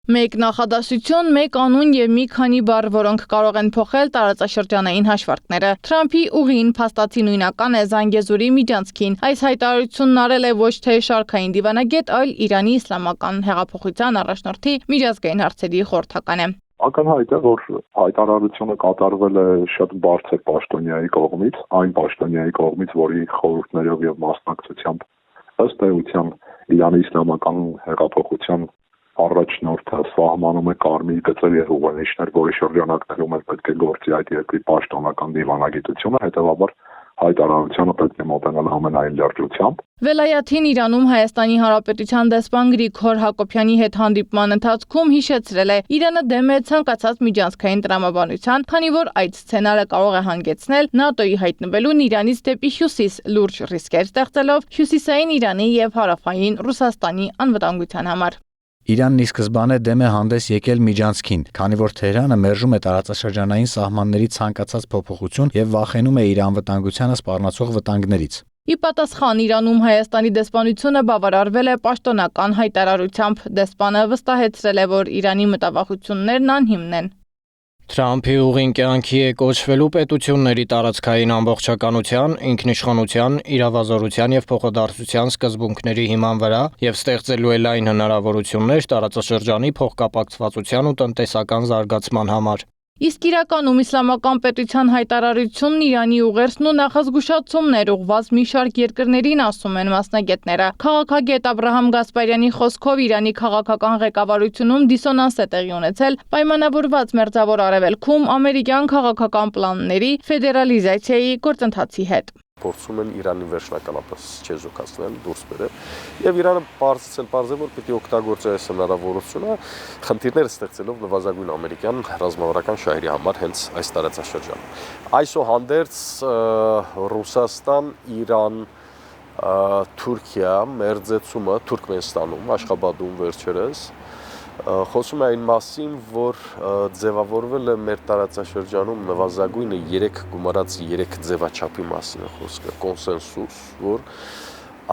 Մեկ նախադասություն, մեկ անուն եւ մի քանի բառ, որոնք կարող են փոխել տարածաշրջանային հաշվարկները։ Թրամփի ուղին փաստացի նույնական է Զանգեզուրի միջանցքին։ Այս հայտարարությունն արել է ոչ թե շարքային դիվանագետ, այլ Իրանի իսլամական հեղափոխության առաջնորդի միջազգային հարցերի խորհրդականը։ Ակնհայտ է, որ հայտարարությունը կատարվել է շատ բարձր պաշտոնյայի կողմից, այն պաշտոնյայի կողմից, որի խորհուրդներով եւ մասնակցությամբ ըստ էության Իրանի իսլամական հեղափոխության առաջնորդը սահմանում է կարմիր գծեր եւ ուղենիշներ, որի շրջանակներում էլ պետք է գործի այդ երկրի պաշտոնական դիվանագիտությունը, հետեւաբար հայտարարությունը պետք է մոտենալ ամենայն լրջությամբ։ Վելայաթին Իրանում Հայաստանի Հանրապետության դեսպան Գրիգոր Հակոբյանի հետ հանդիպման ընթացքում հիշեցրել է Իրանը դեմ է ցանկացած միջանցքային տրամաբանության, քանի որ այդ սցենարը կարող է հանգեցնել ՆԱՏՕ-ի հայտնվելուն Իրանից դեպի հյուսիս, լուրջ ռիսկեր ստեղծելով հյուսիսային Իրանի եւ հարավային Ռուսաստանի անվտանգության համար։ Իրանն ի սկզբանե դեմ է հանդես եկել միջանցքին, քանի որ Թեհրանը մերժում է տարածաշրջանային սահմանների ցանկացած փոփոխություն եւ վախենում է իր անվտանգությանը սպառնացող վտանգներից։ Ի պատասխան Իրանում Հայաստանի դեսպանությունը բավարարվել է պաշտոնական հայտարարությամբ։ Դեսպանը վստահեցրել է, որ Իրանի մտավախություններն անհիմն են։ Թրամփի ուղին կյանքի է կոչվելու պետությունների տարածքային ամբողջականության, ինքնիշխանության, իրավազորության եւ փոխադարձության սկզբունքների հիման վրա եւ ստեղծելու է լայն հնարավորություններ տարածաշրջանի փոխկապակցվածության ու տնտեսական զարգացման համար։ Իսկ իրականում իսլամական պետության հայտարարությունն Իրանի ուղերձն ու նախազգուշացումներ ուղղված մի շարք երկրներին, ասում են մասնագետները։ Քաղաքագետ Աբրահամ Գասպարյանի խոսքով Իրանի քաղաքական ղեկավարությունում դիսոնանս է տեղի ունեցել պայմանավորված մերձավոր արևելքում ամերիկյան քաղաքական պլանների ֆեդերալիզացիայի գործընթացի հետ։ Փորձում են Իրանի վերջնականապես չեզոքացնել, դուրս բերել, եւ Իրանը պարզել, որ պիտի օգտագործի այս հնարավորությունը խնդիրներ ստեղծելով նվազագույն ամերիկյան ռազմավարական շահերի համար հենց այս տարածաշրջանում։ Այսուհանդերձ Ռուսաստան, Իրան, Թուրքիա մերձեցումը Թուրքմենստանում, Աշխաբադում վերջերս խոսում է այն մասին, որ ձևավորվել է մեր տարածաշրջանում նվազագույնը 3 գումարած 3 ձևաչափի մասին է խոսքը, կոնսենսուս, որ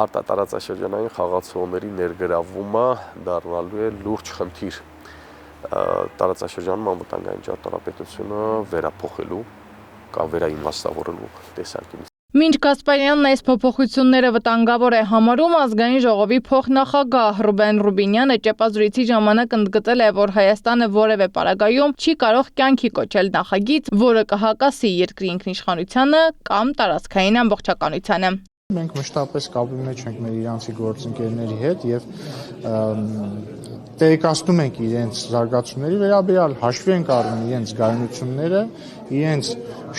արտատարածաշրջանային խաղացողների ներգրավումը դառնալու է լուրջ խնդիր տարածաշրջանում անվտանգային ճարտարապետությունը վերափոխելու կամ վերաիմաստավորելու տեսանկյունից։ Մինչ Գասպարյանն այս փոփոխությունները վտանգավոր է համարում, ազգային ժողովի փոխնախագահ Ռուբեն Ռուբինյանը ճեպազրույցի ժամանակ ընդգծել է, որ Հայաստանը որևէ պարագայում չի կարող կյանքի կոչել նախագիծ, որը կհակասի երկրի ինքնիշխանությանը կամ տարածքային ամբողջականությանը։ Մենք մշտապես կապի մեջ ենք մեր իրանցի գործընկերների հետ եւ տեղեկացնում ենք իրենց զարգացումների վերաբերյալ, հաշվի ենք առնում իրենց գայունությունները, իրենց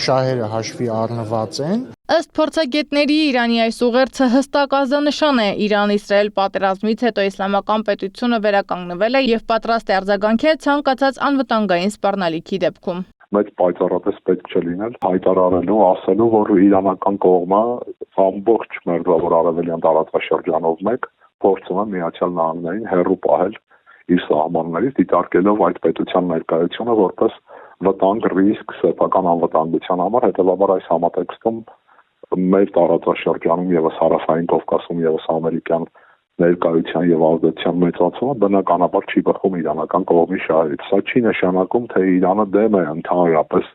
շահերը հաշվի առնված են։ Ըստ փորձագետների Իրանի այս ուղերձը հստակ ազդանշան է Իրան-Իսրայել պատերազմից հետո իսլամական պետությունը վերականգնվել է եւ պատրաստ է արձագանքել ցանկացած անվտանգային սպառնալիքի դեպքում։ Մեծ պայծառատես պետք չէ լինել հայտարարելու, ասելու, որ իրանական կողմը ամբողջ մերձավոր արևելյան տարածաշրջանով մեկ փորձում է Միացյալ Նահանգներին հեռու պահել իր սահմաններից, դիտարկելով այդ պետության ներկայությունը որպես վտանգ, ռիսկ սեփական անվտանգության համար, հետեւաբար այս համատեքստում մեր տարածաշրջանում եւս հարավային Կովկասում եւս ամերիկյան ներկայության եւ ազդեցության մեծացումը բնականաբար չի բխում իրանական կողմի շահերից։ Սա չի նշանակում, թե Իրանը դեմ է ընդհանրապես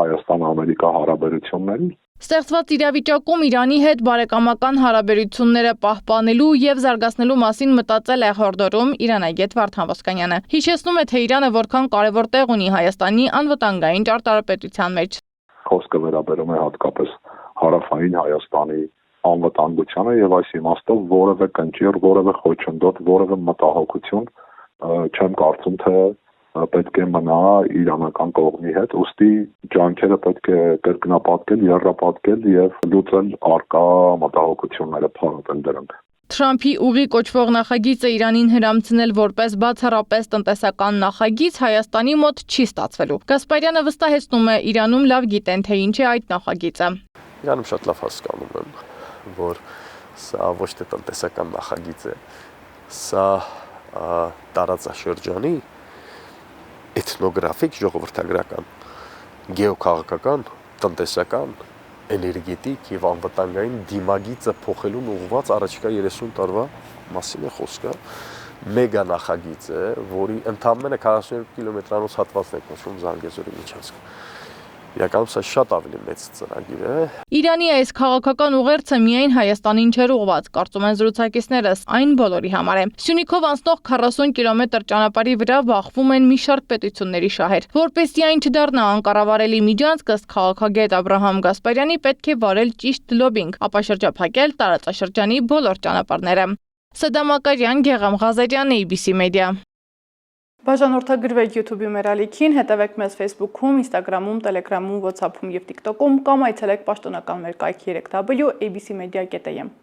Հայաստան-Ամերիկա հարաբերություններին։ Ստեղծված իրավիճակում Իրանի հետ բարեկամական հարաբերությունները պահպանելու եւ զարգացնելու մասին մտածել է հորդորում իրանագետ Վարդան Ոսկանյանը։ Հիշեցնում է, թե Իրանը որքան կարևոր տեղ ունի Հայաստանի անվտանգային ճարտարապետության մեջ։ Խոսքը վերաբերում է հատկապես հարավային Հայաստանի անվտանգությանը եւ այս իմաստով որևէ կնճիռ, որևէ խոչընդոտ, որևէ մտահոգություն չեմ կարծում, թե պետք է մնա իրանական կողմի հետ, ուստի ջանքերը պետք է կրկնապատկել, եռապատկել եւ լուծել արկա մտահոգությունները, փառատել դրանք։ Թրամփի ուղի կոչվող նախագիծը Իրանին հրամցնել որպես բացառապես տնտեսական նախագիծ Հայաստանի մոտ չի ստացվելու։ Գասպարյանը վստահեցնում է, Իրանում լավ գիտեն, թե ինչ է այդ նախագիծը։ Իրանում շատ լավ հասկանում են, որ սա ոչ թե տնտեսական նախագիծ է, սա տարածաշրջանի էթնոգրաֆիկ, ժողովրդագրական, գեոքաղաքական, տնտեսական, էներգետիկ եւ անվտանգային դիմագիծը փոխելուն ուղղված առաջիկա 30 տարվա մասին է խոսքը, մեգա նախագիծ է, որի ընդամենը 42 կիլոմետրանոց հատվածն է կոչվում Զանգեզուրի միջանցքը։ Իրականում սա շատ ավելի մեծ ծրագիր է։ Իրանի այս քաղաքական ուղերձը միայն Հայաստանին չէր ուղղված, կարծում են զրուցակիցներս, այն բոլորի համար է։ Սյունիքով անցնող 40 կիլոմետր ճանապարհի վրա բախվում են մի շարք պետությունների շահեր։ Որպեսզի այն չդառնա անկառավարելի միջանցք, ըստ քաղաքագետ Աբրահամ Գասպարյանի, պետք է վարել ճիշտ լոբինգ, ապա շրջափակել տարածաշրջանի բոլոր ճանապարհները։ Սադամ Ակարյան, Գեղամ Ղազարյան, ABC Media։ Բաժանորդագրվեք YouTube-ի մեր ալիքին, հետևեք մեզ Facebook-ում, Instagram-ում, Telegram-ում, WhatsApp-ում եւ TikTok-ում կամ այցելեք պաշտոնական մեր կայքի 3w abcmedia.am։